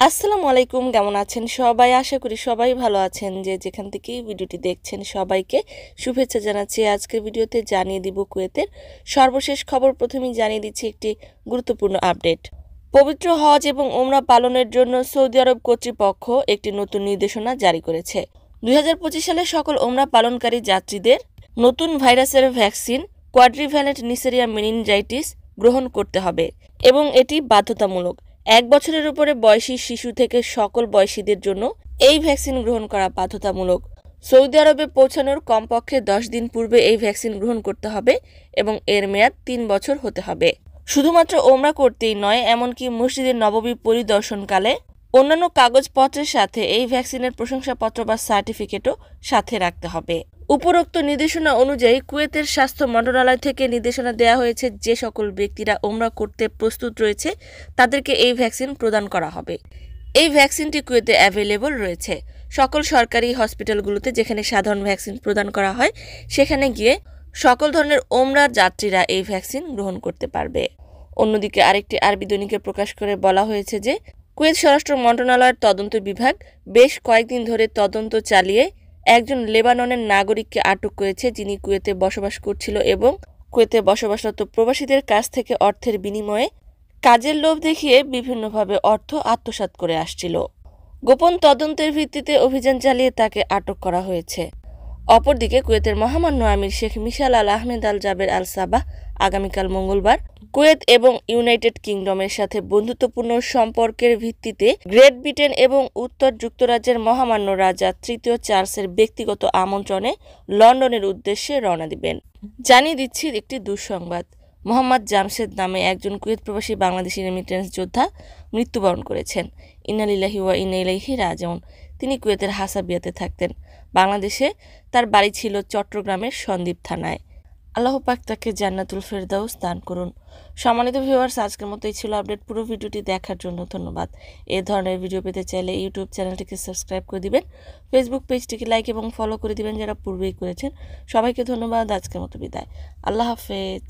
আসসালামু আলাইকুম, কেমন আছেন সবাই? আশা করি সবাই ভালো আছেন। যে যেখান থেকেই ভিডিওটি দেখছেন সবাইকে শুভেচ্ছা জানাচ্ছি। আজকের ভিডিওতে জানিয়ে দিব কুয়েতের সর্বশেষ খবর। প্রথমেই জানিয়ে দিচ্ছি একটি গুরুত্বপূর্ণ আপডেট। পবিত্র হজ এবং ওমরা পালনের জন্য সৌদি আরব কর্তৃপক্ষ একটি নতুন নির্দেশনা জারি করেছে। 2025 সালে সকল ওমরা পালনকারী যাত্রীদের নতুন ভাইরাসের ভ্যাকসিন কোয়াড্রিভ্যালেন্ট নিসেরিয়া মেনিনজাইটিস গ্রহণ করতে হবে এবং এটি বাধ্যতামূলক। 1 বছরের উপরে বয়সী শিশু থেকে সকল বয়সীদের জন্য এই ভ্যাকসিন গ্রহণ করা বাধ্যতামূলক। সৌদি আরবে পৌঁছানোর কমপক্ষে 10 দিন পূর্বে এই ভ্যাকসিন গ্রহণ করতে হবে এবং এর মেয়াদ 3 বছর হতে হবে। শুধুমাত্র ওমরা করতেই নয়, এমনকি মসজিদের নববী পরিদর্শনকালে অন্যান্য কাগজপত্রের সাথে এই ভ্যাকসিনের প্রশংসাপত্র বা সার্টিফিকেটও সাথে রাখতে হবে। উপরোক্ত নির্দেশনা অনুযায়ী কুয়েতের স্বাস্থ্য মন্ত্রণালয় থেকে নির্দেশনা দেওয়া হয়েছে, যে সকল ব্যক্তিরা ওমরা করতে প্রস্তুত রয়েছে তাদেরকে এই ভ্যাকসিন প্রদান করা হবে। এই ভ্যাকসিনটি কুয়েতে অ্যাভেলেবল রয়েছে। সকল সরকারি হসপিটালগুলোতে যেখানে সাধারণ ভ্যাকসিন প্রদান করা হয় সেখানে গিয়ে সকল ধরনের ওমরা যাত্রীরা এই ভ্যাকসিন গ্রহণ করতে পারবে। অন্যদিকে আরেকটি আরবি দৈনিকে প্রকাশ করে বলা হয়েছে যে কুয়েত স্বরাষ্ট্র মন্ত্রণালয়ের তদন্ত বিভাগ বেশ কয়েকদিন ধরে তদন্ত চালিয়ে একজন লেবাননের নাগরিককে আটক করেছে, যিনি কুয়েতে বসবাস করছিল এবং কুয়েতে বসবাসরত প্রবাসীদের কাছ থেকে অর্থের বিনিময়ে কাজের লোভ দেখিয়ে বিভিন্নভাবে অর্থ আত্মসাৎ করে আসছিল। গোপন তদন্তের ভিত্তিতে অভিযান চালিয়ে তাকে আটক করা হয়েছে। অপরদিকে কুয়েতের মহামান্য আমির শেখ মিশাল আল আহমেদ আল জাবের আল সাবাহ আগামীকাল মঙ্গলবার কুয়েত এবং ইউনাইটেড কিংডমের সাথে বন্ধুত্বপূর্ণ সম্পর্কের ভিত্তিতে গ্রেট ব্রিটেন এবং উত্তর যুক্তরাজ্যের মহামান্য রাজা তৃতীয় চার্লসের ব্যক্তিগত আমন্ত্রণে লন্ডনের উদ্দেশ্যে রওনা দিবেন। জানিয়ে দিচ্ছি একটি দুঃসংবাদ। মোহাম্মদ জামশেদ নামে একজন কুয়েত প্রবাসী বাংলাদেশি রেমিটেন্স যোদ্ধা মৃত্যুবরণ করেছেন। ইন্না লিল্লাহি ওয়া ইন্না ইলাইহি রাজিউন। তিনি কুয়েতের হাসাবিয়াতে থাকতেন। বাংলাদেশে তার বাড়ি ছিল চট্টগ্রামের সন্দ্বীপ থানায়। আল্লাহ পাক তাকে জান্নাতুল ফেরদাউস দান করুন। সম্মানিত ভিউয়ার্স, আজকের মতো এই ছিল আপডেট। পুরো ভিডিওটি দেখার জন্য ধন্যবাদ। এই ধরনের ভিডিও পেতে চাইলে ইউটিউব চ্যানেলটিকে সাবস্ক্রাইব করে দিবেন, ফেসবুক পেজটিকে লাইক এবং ফলো করে দিবেন যারা পূর্বেই করেছেন। সবাইকে ধন্যবাদ। আজকের মতো বিদায়। আল্লাহ হাফেজ।